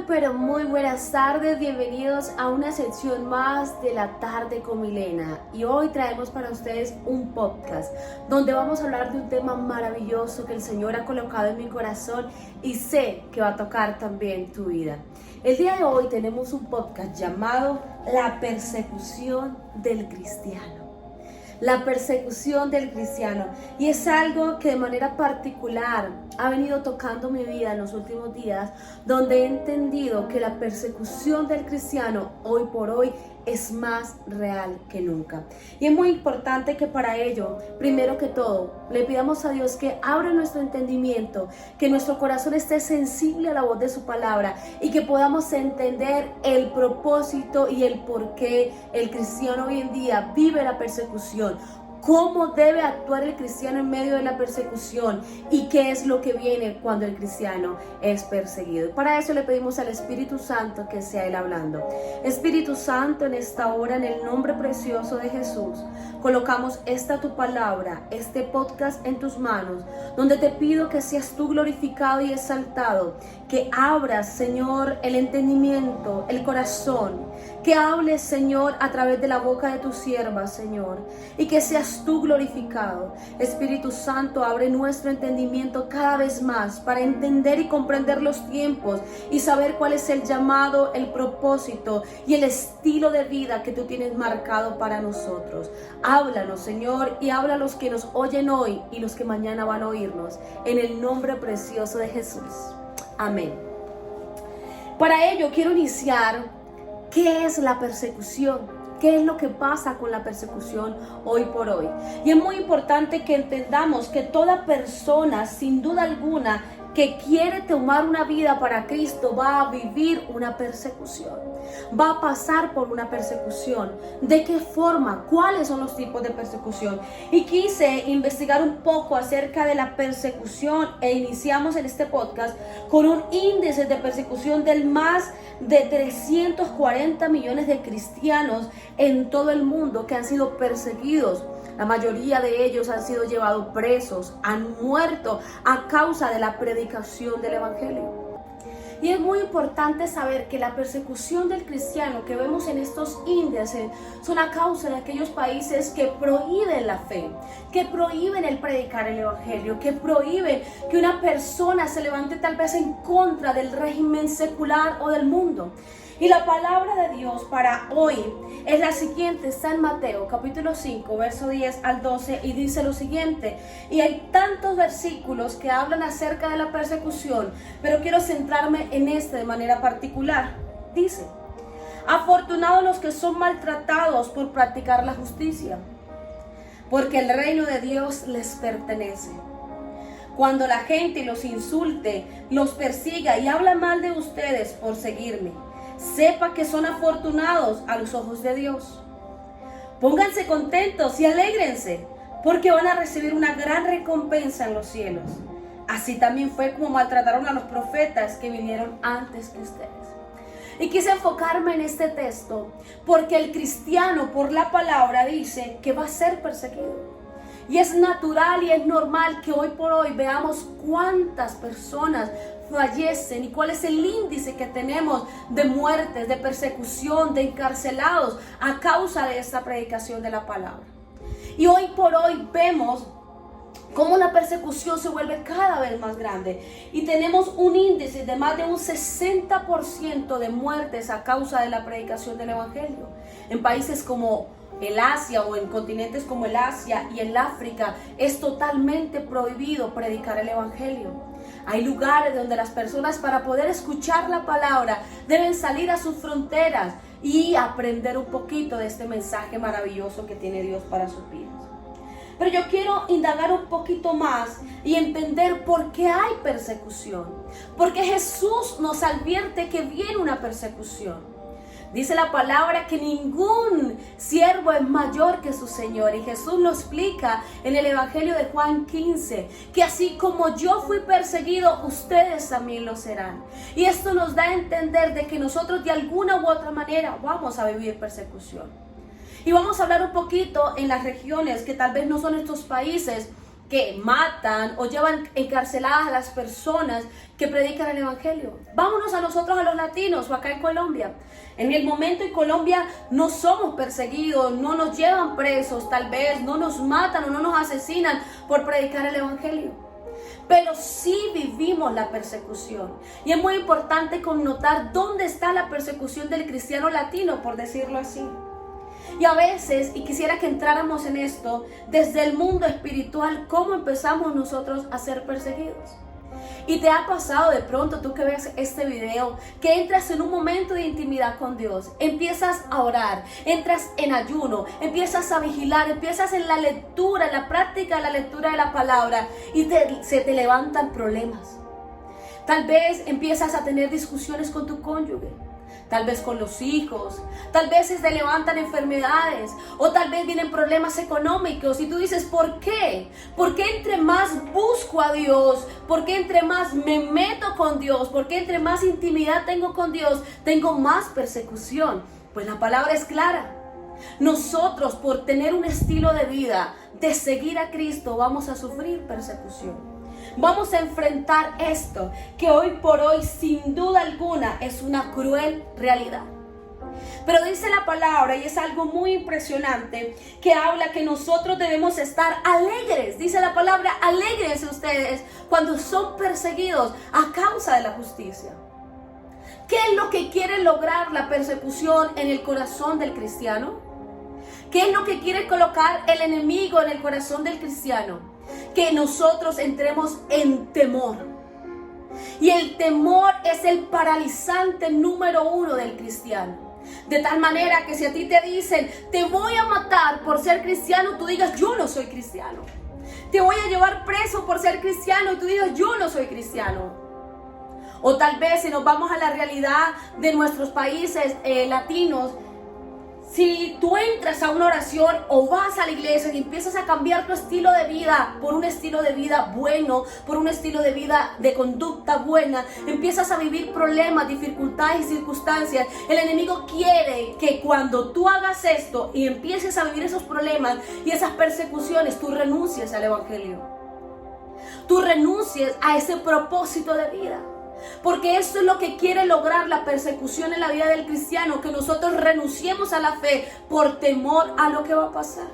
pero muy buenas tardes, bienvenidos a una sección más de la tarde con Milena. Y hoy traemos para ustedes un podcast donde vamos a hablar de un tema maravilloso que el Señor ha colocado en mi corazón y sé que va a tocar también tu vida. El día de hoy tenemos un podcast llamado La persecución del cristiano. La persecución del cristiano, y es algo que de manera particular ha venido tocando mi vida en los últimos días, donde he entendido que la persecución del cristiano hoy por hoy es más real que nunca. Y es muy importante que para ello, primero que todo, le pidamos a Dios que abra nuestro entendimiento, que nuestro corazón esté sensible a la voz de su palabra y que podamos entender el propósito y el por qué el cristiano hoy en día vive la persecución. Cómo debe actuar el cristiano en medio de la persecución y qué es lo que viene cuando el cristiano es perseguido. Y para eso le pedimos al Espíritu Santo que sea Él hablando. Espíritu Santo, en esta hora, en el nombre precioso de Jesús, colocamos esta tu palabra, este podcast en tus manos, donde te pido que seas tú glorificado y exaltado, que abras, Señor, el entendimiento, el corazón, que hables, Señor, a través de la boca de tu sierva, Señor, y que seas tú glorificado. Espíritu Santo, abre nuestro entendimiento cada vez más para entender y comprender los tiempos y saber cuál es el llamado, el propósito y el estilo de vida que tú tienes marcado para nosotros. Háblanos, Señor, y habla a los que nos oyen hoy y los que mañana van a oírnos, en el nombre precioso de Jesús. Amén. Para ello quiero iniciar. ¿Qué es la persecución? ¿Qué es lo que pasa con la persecución hoy por hoy? Y es muy importante que entendamos que toda persona, sin duda alguna, que quiere tomar una vida para Cristo va a vivir una persecución, va a pasar por una persecución. ¿De qué forma? ¿Cuáles son los tipos de persecución? Y quise investigar un poco acerca de la persecución e iniciamos en este podcast con un índice de persecución del más de 340 millones de cristianos en todo el mundo que han sido perseguidos. La mayoría de ellos han sido llevados presos, han muerto a causa de la predicación del evangelio. Y es muy importante saber que la persecución del cristiano que vemos en estos índices son a causa de aquellos países que prohíben la fe, que prohíben el predicar el evangelio, que prohíben que una persona se levante tal vez en contra del régimen secular o del mundo. Y la palabra de Dios para hoy es la siguiente, está en Mateo capítulo 5, verso 10 al 12 y dice lo siguiente. Y hay tantos versículos que hablan acerca de la persecución, pero quiero centrarme en este de manera particular. Dice: afortunados los que son maltratados por practicar la justicia, porque el reino de Dios les pertenece. Cuando la gente los insulte, los persiga y habla mal de ustedes por seguirme, sepa que son afortunados a los ojos de Dios. Pónganse contentos y alégrense, porque van a recibir una gran recompensa en los cielos. Así también fue como maltrataron a los profetas que vinieron antes que ustedes. Y quise enfocarme en este texto porque el cristiano, por la palabra, dice que va a ser perseguido. Y es natural y es normal que hoy por hoy veamos cuántas personas fallecen y cuál es el índice que tenemos de muertes, de persecución, de encarcelados a causa de esta predicación de la palabra. Y hoy por hoy vemos cómo la persecución se vuelve cada vez más grande y tenemos un índice de más de un 60% de muertes a causa de la predicación del evangelio. En países como el Asia o en continentes como el Asia y el África es totalmente prohibido predicar el evangelio. Hay lugares donde las personas, para poder escuchar la palabra, deben salir a sus fronteras y aprender un poquito de este mensaje maravilloso que tiene Dios para sus vidas. Pero yo quiero indagar un poquito más y entender por qué hay persecución. Porque Jesús nos advierte que viene una persecución. Dice la palabra que ningún siervo es mayor que su Señor. Y Jesús lo explica en el Evangelio de Juan 15, que así como yo fui perseguido, ustedes también lo serán. Y esto nos da a entender de que nosotros de alguna u otra manera vamos a vivir persecución. Y vamos a hablar un poquito en las regiones que tal vez no son estos países, que matan o llevan encarceladas a las personas que predican el evangelio. Vámonos a nosotros, a los latinos o acá en Colombia. En el momento en Colombia no somos perseguidos, no nos llevan presos, tal vez no nos matan o no nos asesinan por predicar el evangelio. Pero sí vivimos la persecución. Y es muy importante connotar dónde está la persecución del cristiano latino, por decirlo así. Y a veces, y quisiera que entráramos en esto, desde el mundo espiritual, cómo empezamos nosotros a ser perseguidos. Y te ha pasado de pronto, tú que ves este video, que entras en un momento de intimidad con Dios, empiezas a orar, entras en ayuno, empiezas a vigilar, empiezas en la lectura, en la práctica de la lectura de la palabra, y se te levantan problemas. Tal vez empiezas a tener discusiones con tu cónyuge, tal vez con los hijos, tal vez se levantan enfermedades o tal vez vienen problemas económicos y tú dices, ¿por qué? ¿Por qué entre más busco a Dios? ¿Por qué entre más me meto con Dios? ¿Por qué entre más intimidad tengo con Dios, tengo más persecución? Pues la palabra es clara. Nosotros, por tener un estilo de vida de seguir a Cristo, vamos a sufrir persecución. Vamos a enfrentar esto, que hoy por hoy, sin duda alguna, es una cruel realidad. Pero dice la palabra, y es algo muy impresionante, que habla que nosotros debemos estar alegres. Dice la palabra, alégrense ustedes cuando son perseguidos a causa de la justicia. ¿Qué es lo que quiere lograr la persecución en el corazón del cristiano? ¿Qué es lo que quiere colocar el enemigo en el corazón del cristiano? Que nosotros entremos en temor. Y el temor es el paralizante número 1 del cristiano. De tal manera que si a ti te dicen, te voy a matar por ser cristiano, tú digas, yo no soy cristiano. Te voy a llevar preso por ser cristiano, y tú digas, yo no soy cristiano. O tal vez si nos vamos a la realidad de nuestros países latinos, si tú entras a una oración o vas a la iglesia y empiezas a cambiar tu estilo de vida por un estilo de vida bueno, por un estilo de vida de conducta buena, empiezas a vivir problemas, dificultades y circunstancias, el enemigo quiere que cuando tú hagas esto y empieces a vivir esos problemas y esas persecuciones, tú renuncies al evangelio. Tú renuncies a ese propósito de vida. Porque eso es lo que quiere lograr la persecución en la vida del cristiano, que nosotros renunciemos a la fe por temor a lo que va a pasar.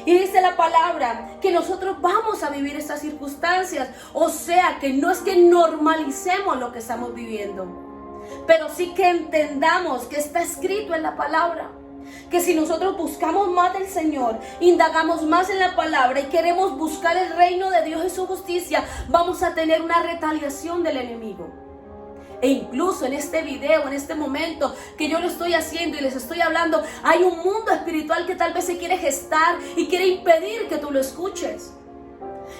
Y dice la palabra que nosotros vamos a vivir estas circunstancias, o sea que no es que normalicemos lo que estamos viviendo, pero sí que entendamos que está escrito en la palabra. Que si nosotros buscamos más del Señor, indagamos más en la palabra y queremos buscar el reino de Dios y su justicia, vamos a tener una retaliación del enemigo. E incluso en este video, en este momento que yo lo estoy haciendo y les estoy hablando, hay un mundo espiritual que tal vez se quiere gestar y quiere impedir que tú lo escuches.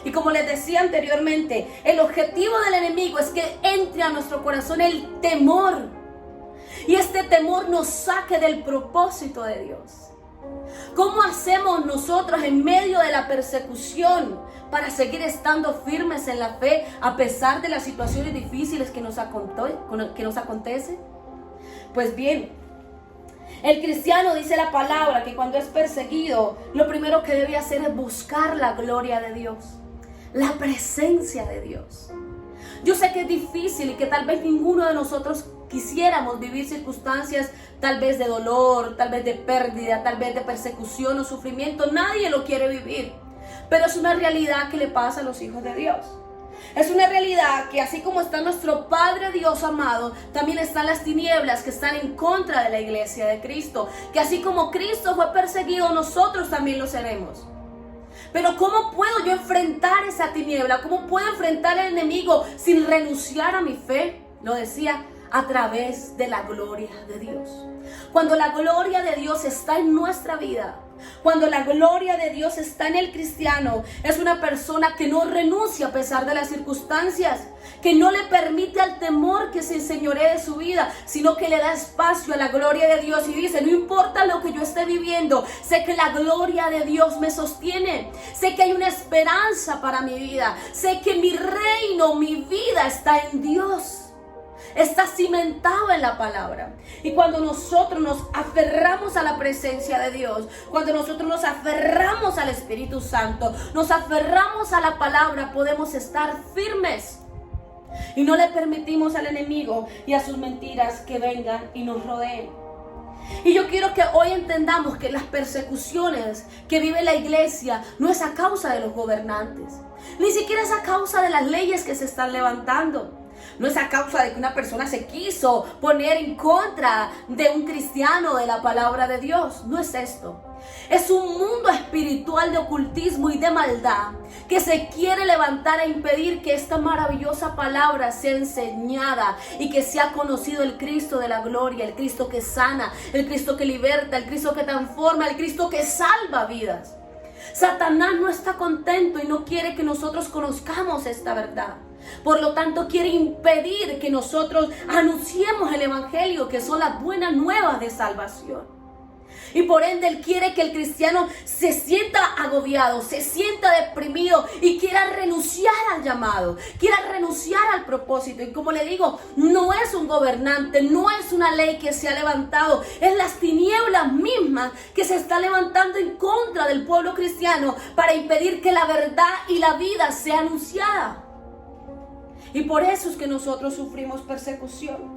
Y como les decía anteriormente, el objetivo del enemigo es que entre a nuestro corazón el temor. Y este temor nos saque del propósito de Dios. ¿Cómo hacemos nosotros en medio de la persecución para seguir estando firmes en la fe a pesar de las situaciones difíciles que nos acontecen? Pues bien, el cristiano dice la palabra que cuando es perseguido, lo primero que debe hacer es buscar la gloria de Dios, la presencia de Dios. Yo sé que es difícil y que tal vez ninguno de nosotros quisiéramos vivir circunstancias tal vez de dolor, tal vez de pérdida, tal vez de persecución o sufrimiento. Nadie lo quiere vivir, pero es una realidad que le pasa a los hijos de Dios. Es una realidad que así como está nuestro Padre Dios amado, también están las tinieblas que están en contra de la iglesia de Cristo. Que así como Cristo fue perseguido, nosotros también lo seremos. Pero ¿cómo puedo yo enfrentar esa tiniebla? ¿Cómo puedo enfrentar al enemigo sin renunciar a mi fe? Lo decía, a través de la gloria de Dios. Cuando la gloria de Dios está en nuestra vida, cuando la gloria de Dios está en el cristiano, es una persona que no renuncia a pesar de las circunstancias, que no le permite al temor que se enseñoree de su vida, sino que le da espacio a la gloria de Dios y dice, no importa lo que yo esté viviendo, sé que la gloria de Dios me sostiene, sé que hay una esperanza para mi vida, sé que mi reino, mi vida está en Dios. está cimentado en la palabra. Y cuando nosotros nos aferramos a la presencia de Dios, cuando nosotros nos aferramos al Espíritu Santo, nos aferramos a la palabra, podemos estar firmes. Y no le permitimos al enemigo y a sus mentiras que vengan y nos rodeen. Y yo quiero que hoy entendamos que las persecuciones que vive la iglesia no es a causa de los gobernantes. Ni siquiera es a causa de las leyes que se están levantando. No es a causa de que una persona se quiso poner en contra de un cristiano, de la palabra de Dios. No es esto. Es un mundo espiritual de ocultismo y de maldad que se quiere levantar e impedir que esta maravillosa palabra sea enseñada y que sea conocido el Cristo de la gloria, el Cristo que sana, el Cristo que liberta, el Cristo que transforma, el Cristo que salva vidas. Satanás no está contento y no quiere que nosotros conozcamos esta verdad. Por lo tanto, quiere impedir que nosotros anunciemos el evangelio, que son las buenas nuevas de salvación. Y por ende, Él quiere que el cristiano se sienta agobiado, se sienta deprimido y quiera renunciar al llamado, quiera renunciar al propósito. Y como le digo, no es un gobernante, no es una ley que se ha levantado, es las tinieblas mismas que se están levantando en contra del pueblo cristiano para impedir que la verdad y la vida sea anunciada. Y por eso es que nosotros sufrimos persecución.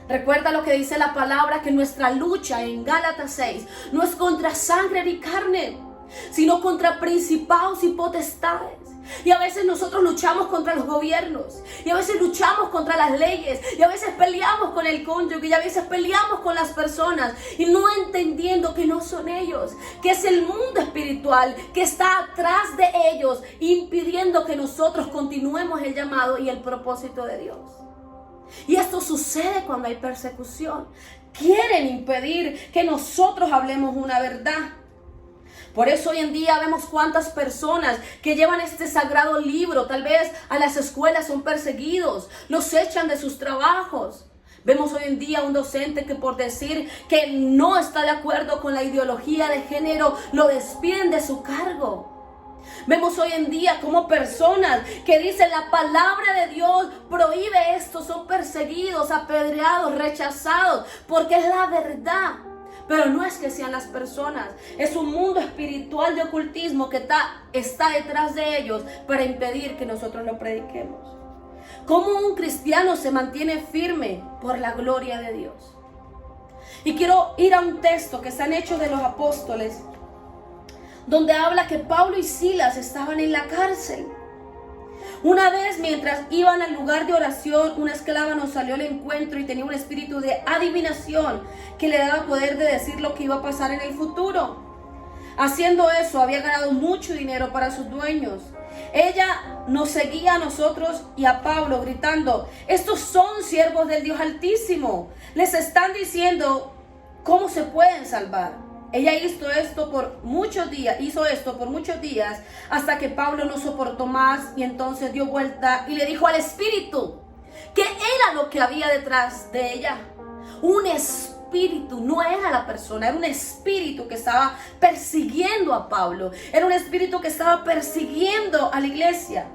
Recuerda lo que dice la palabra, que nuestra lucha en Gálatas 6 no es contra sangre ni carne, sino contra principados y potestades. Y a veces nosotros luchamos contra los gobiernos, y a veces luchamos contra las leyes, y a veces peleamos con el cónyuge, y a veces peleamos con las personas, y no entendiendo que no son ellos, que es el mundo espiritual que está atrás de ellos, impidiendo que nosotros continuemos el llamado y el propósito de Dios. Y esto sucede cuando hay persecución. Quieren impedir que nosotros hablemos una verdad. Por eso hoy en día vemos cuántas personas que llevan este sagrado libro, tal vez a las escuelas, son perseguidos, los echan de sus trabajos. Vemos hoy en día un docente que por decir que no está de acuerdo con la ideología de género, lo despiden de su cargo. Vemos hoy en día como personas que dicen la palabra de Dios prohíbe esto, son perseguidos, apedreados, rechazados, porque es la verdad. Pero no es que sean las personas, es un mundo espiritual de ocultismo que está detrás de ellos para impedir que nosotros lo prediquemos. ¿Cómo un cristiano se mantiene firme? Por la gloria de Dios. Y quiero ir a un texto que está en Hechos de los Apóstoles, donde habla que Pablo y Silas estaban en la cárcel. Una vez, mientras iban al lugar de oración, una esclava nos salió al encuentro y tenía un espíritu de adivinación que le daba poder de decir lo que iba a pasar en el futuro. Haciendo eso, había ganado mucho dinero para sus dueños. Ella nos seguía a nosotros y a Pablo gritando: estos son siervos del Dios Altísimo. Les están diciendo cómo se pueden salvar. Ella hizo esto por muchos días hasta que Pablo no soportó más y entonces dio vuelta y le dijo al espíritu que era lo que había detrás de ella. Un espíritu, no era la persona, era un espíritu que estaba persiguiendo a Pablo, era un espíritu que estaba persiguiendo a la iglesia.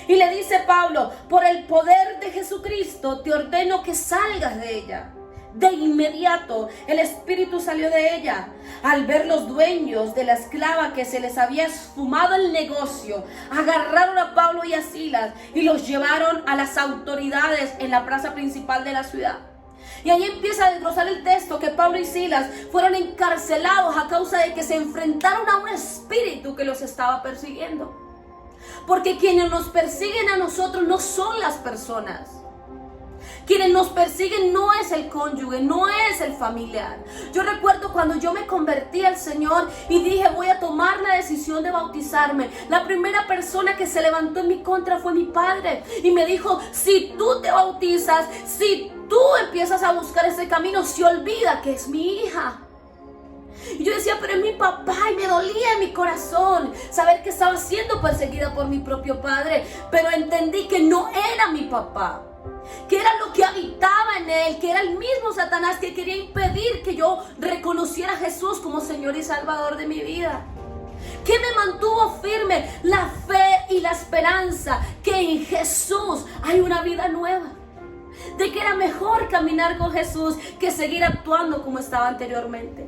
Y le dice Pablo: por el poder de Jesucristo te ordeno que salgas de ella. De inmediato el espíritu salió de ella. Al ver los dueños de la esclava que se les había esfumado el negocio, agarraron a Pablo y a Silas y los llevaron a las autoridades en la plaza principal de la ciudad. Y ahí empieza a desglosar el texto que Pablo y Silas fueron encarcelados a causa de que se enfrentaron a un espíritu que los estaba persiguiendo. Porque quienes nos persiguen a nosotros no son las personas. Quienes nos persiguen no es el cónyuge, no es el familiar. Yo recuerdo cuando yo me convertí al Señor y dije: voy a tomar la decisión de bautizarme. La primera persona que se levantó en mi contra fue mi padre. Y me dijo: si tú te bautizas, si tú empiezas a buscar ese camino, se olvida que es mi hija. Y yo decía: pero es mi papá, y me dolía en mi corazón saber que estaba siendo perseguida por mi propio padre. Pero entendí que no era mi papá, que era lo que habitaba en él, que era el mismo Satanás que quería impedir que yo reconociera a Jesús como Señor y Salvador de mi vida. ¿Qué me mantuvo firme? La fe y la esperanza que en Jesús hay una vida nueva. de que era mejor caminar con Jesús que seguir actuando como estaba anteriormente.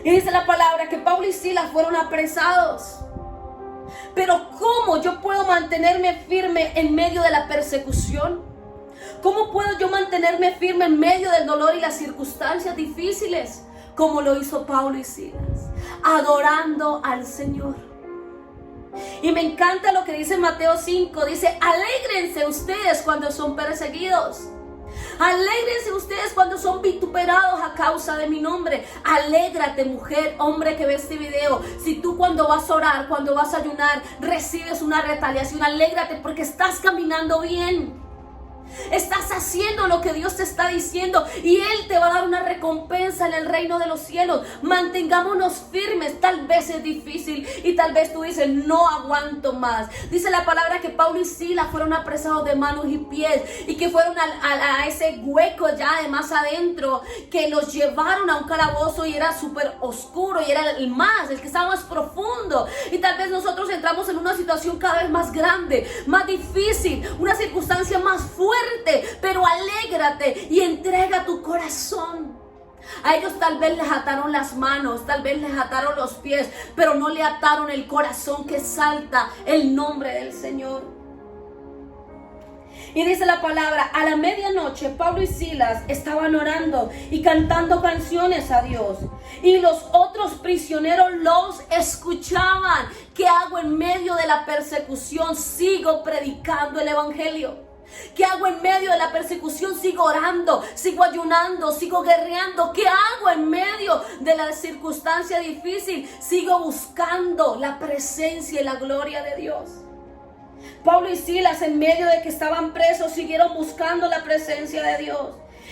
Y dice la palabra que Pablo y Silas fueron apresados. Pero ¿cómo yo puedo mantenerme firme en medio de la persecución? ¿Cómo puedo yo mantenerme firme en medio del dolor y las circunstancias difíciles? Como lo hizo Pablo y Silas, adorando al Señor. Y me encanta lo que dice Mateo 5, dice: alégrense ustedes cuando son perseguidos. Alégrense ustedes cuando son vituperados a causa de mi nombre. Alégrate, mujer, hombre que ve este video. Si tú cuando vas a orar, cuando vas a ayunar, recibes una retaliación, alégrate porque estás caminando bien. Estás haciendo lo que Dios te está diciendo y Él te va a dar una recompensa en el reino de los cielos. Mantengámonos firmes. Tal vez es difícil y tal vez tú dices: no aguanto más. Dice la palabra que Pablo y Silas fueron apresados de manos y pies y que fueron a ese hueco ya de más adentro, que los llevaron a un calabozo y era súper oscuro y era el que estaba más profundo. Y tal vez nosotros entramos en una situación cada vez más grande, más difícil, una circunstancia más fuerte. Pero alégrate y entrega tu corazón. A ellos tal vez les ataron las manos, tal vez les ataron los pies, pero no le ataron el corazón que exalta el nombre del Señor. Y dice la palabra: a la medianoche Pablo y Silas estaban orando y cantando canciones a Dios, y los otros prisioneros los escuchaban. ¿Qué hago en medio de la persecución? Sigo predicando el evangelio. ¿Qué hago en medio de la persecución? Sigo orando, sigo ayunando, sigo guerreando. ¿Qué hago en medio de la circunstancia difícil? Sigo buscando la presencia y la gloria de Dios. Pablo y Silas, en medio de que estaban presos, siguieron buscando la presencia de Dios.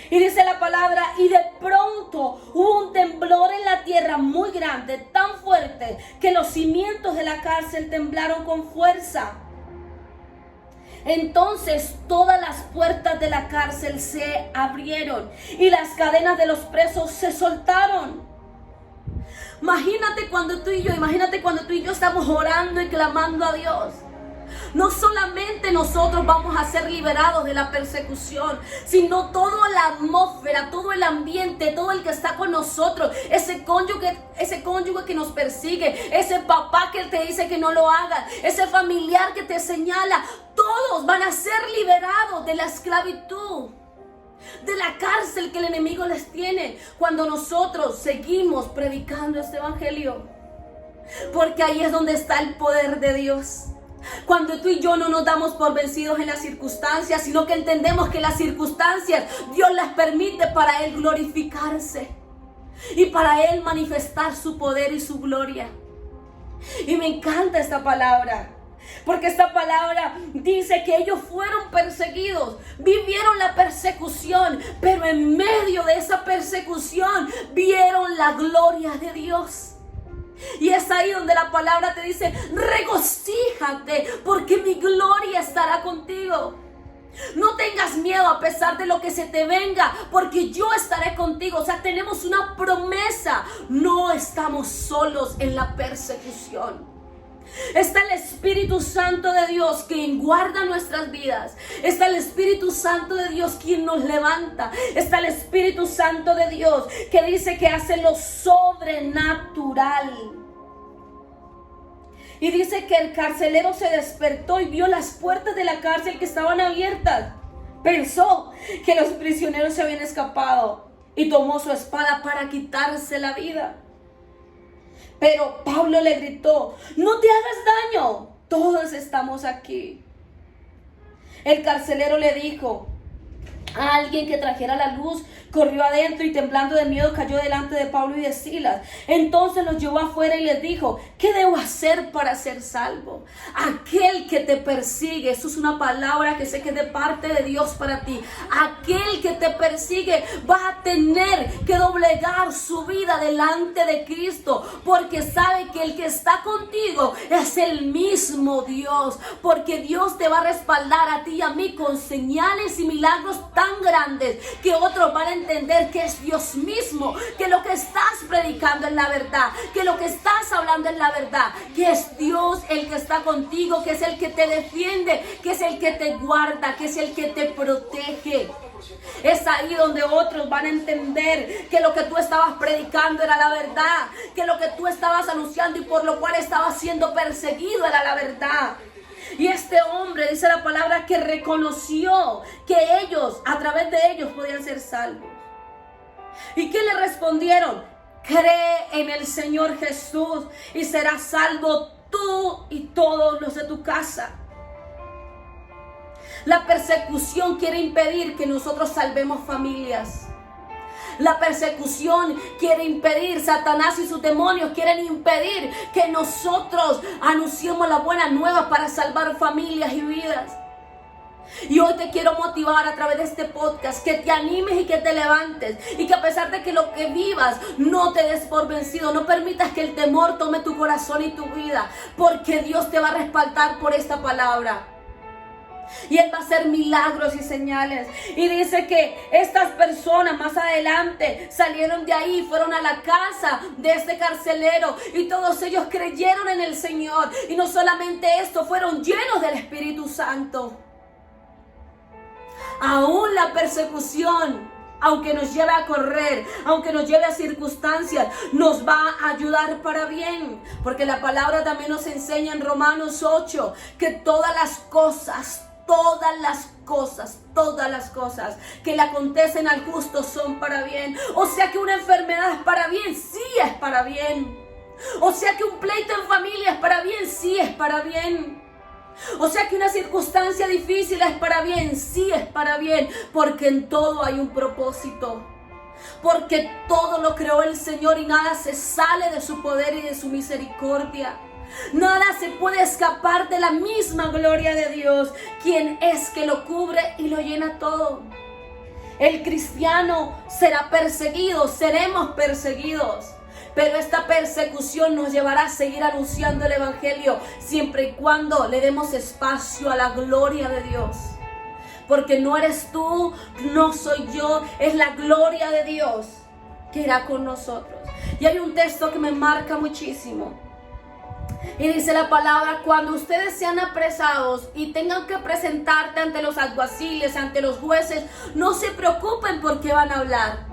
Y dice la palabra: y de pronto hubo un temblor en la tierra muy grande, tan fuerte que los cimientos de la cárcel temblaron con fuerza. Entonces todas las puertas de la cárcel se abrieron y las cadenas de los presos se soltaron. Imagínate cuando tú y yo estamos orando y clamando a Dios. No solamente nosotros vamos a ser liberados de la persecución, sino toda la atmósfera, todo el ambiente, todo el que está con nosotros, ese cónyuge que nos persigue, ese papá que te dice que no lo hagas, ese familiar que te señala, todos van a ser liberados de la esclavitud, de la cárcel que el enemigo les tiene, cuando nosotros seguimos predicando este evangelio. Porque ahí es donde está el poder de Dios. Cuando tú y yo no nos damos por vencidos en las circunstancias, sino que entendemos que las circunstancias Dios las permite para Él glorificarse y para Él manifestar su poder y su gloria. Y me encanta esta palabra, porque esta palabra dice que ellos fueron perseguidos, vivieron la persecución, pero en medio de esa persecución vieron la gloria de Dios. Y es ahí donde la palabra te dice: regocíjate, porque mi gloria estará contigo. No tengas miedo a pesar de lo que se te venga, porque yo estaré contigo. O sea, tenemos una promesa. No estamos solos en la persecución. Está el Espíritu Santo de Dios quien guarda nuestras vidas. Está el Espíritu Santo de Dios quien nos levanta. Está el Espíritu Santo de Dios que dice que hace lo sobrenatural. Y dice que el carcelero se despertó y vio las puertas de la cárcel que estaban abiertas. Pensó que los prisioneros se habían escapado y tomó su espada para quitarse la vida. Pero Pablo le gritó: no te hagas daño, todos estamos aquí. El carcelero le dijo a alguien que trajera la luz, corrió adentro y temblando de miedo cayó delante de Pablo y de Silas. Entonces los llevó afuera y les dijo: ¿qué debo hacer para ser salvo? Aquel que te persigue, eso es una palabra que sé que es de parte de Dios para ti. Aquel que te persigue va a tener que doblegar su vida delante de Cristo, porque sabe que el que está contigo es el mismo Dios, porque Dios te va a respaldar a ti y a mí con señales y milagros tan tan grandes que otros van a entender que es Dios mismo, que lo que estás predicando es la verdad, que lo que estás hablando es la verdad, que es Dios el que está contigo, que es el que te defiende, que es el que te guarda, que es el que te protege. Es ahí donde otros van a entender que lo que tú estabas predicando era la verdad, que lo que tú estabas anunciando y por lo cual estabas siendo perseguido era la verdad. Y este hombre, dice la palabra, que reconoció que ellos, a través de ellos, podían ser salvos. ¿Y qué le respondieron? Cree en el Señor Jesús y serás salvo tú y todos los de tu casa. La persecución quiere impedir que nosotros salvemos familias. La persecución quiere impedir, Satanás y sus demonios quieren impedir que nosotros anunciemos la buena nueva para salvar familias y vidas. Y hoy te quiero motivar a través de este podcast, que te animes y que te levantes, y que a pesar de que lo que vivas no te des por vencido, no permitas que el temor tome tu corazón y tu vida, porque Dios te va a respaldar por esta palabra. Y Él va a hacer milagros y señales. Y dice que estas personas más adelante salieron de ahí, fueron a la casa de este carcelero, y todos ellos creyeron en el Señor. Y no solamente esto, fueron llenos del Espíritu Santo. Aún la persecución, aunque nos lleve a correr, aunque nos lleve a circunstancias, nos va a ayudar para bien. Porque la palabra también nos enseña en Romanos 8 que todas las cosas que le acontecen al justo son para bien. O sea que una enfermedad es para bien, sí es para bien. O sea que un pleito en familia es para bien, sí es para bien. O sea que una circunstancia difícil es para bien, sí es para bien. Porque en todo hay un propósito. Porque todo lo creó el Señor y nada se sale de su poder y de su misericordia. Nada se puede escapar de la misma gloria de Dios, quien es que lo cubre y lo llena todo. El cristiano será perseguido, seremos perseguidos, pero esta persecución nos llevará a seguir anunciando el evangelio siempre y cuando le demos espacio a la gloria de Dios. Porque no eres tú, no soy yo, es la gloria de Dios que irá con nosotros. Y hay un texto que me marca muchísimo. Y dice la palabra: cuando ustedes sean apresados y tengan que presentarte ante los alguaciles, ante los jueces, no se preocupen por qué van a hablar.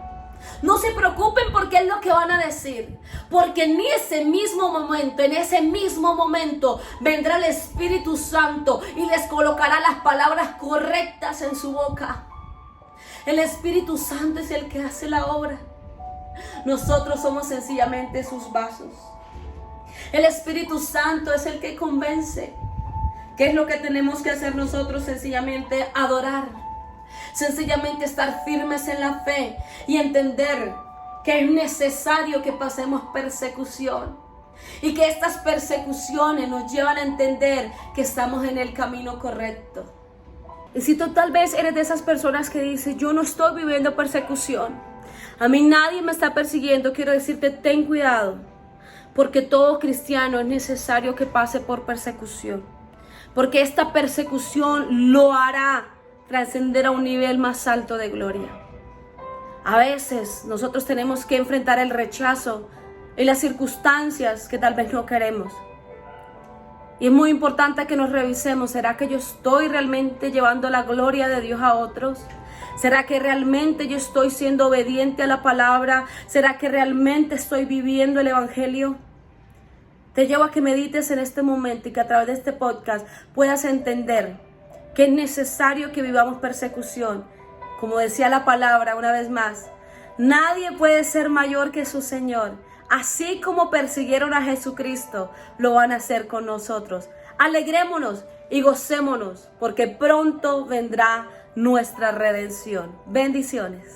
No se preocupen por qué es lo que van a decir. Porque en ese mismo momento, vendrá el Espíritu Santo y les colocará las palabras correctas en su boca. El Espíritu Santo es el que hace la obra. Nosotros somos sencillamente sus vasos. El Espíritu Santo es el que convence. ¿Qué es lo que tenemos que hacer nosotros? Sencillamente adorar. Sencillamente estar firmes en la fe y entender que es necesario que pasemos persecución. Y que estas persecuciones nos llevan a entender que estamos en el camino correcto. Y si tú tal vez eres de esas personas que dice: yo no estoy viviendo persecución, a mí nadie me está persiguiendo, quiero decirte: ten cuidado. Porque todo cristiano es necesario que pase por persecución. Porque esta persecución lo hará trascender a un nivel más alto de gloria. A veces nosotros tenemos que enfrentar el rechazo y las circunstancias que tal vez no queremos. Y es muy importante que nos revisemos. ¿Será que yo estoy realmente llevando la gloria de Dios a otros? ¿Será que realmente yo estoy siendo obediente a la palabra? ¿Será que realmente estoy viviendo el evangelio? Te llevo a que medites en este momento y que a través de este podcast puedas entender que es necesario que vivamos persecución. Como decía la palabra una vez más, nadie puede ser mayor que su Señor. Así como persiguieron a Jesucristo, lo van a hacer con nosotros. Alegrémonos y gocémonos, porque pronto vendrá nuestra redención. Bendiciones.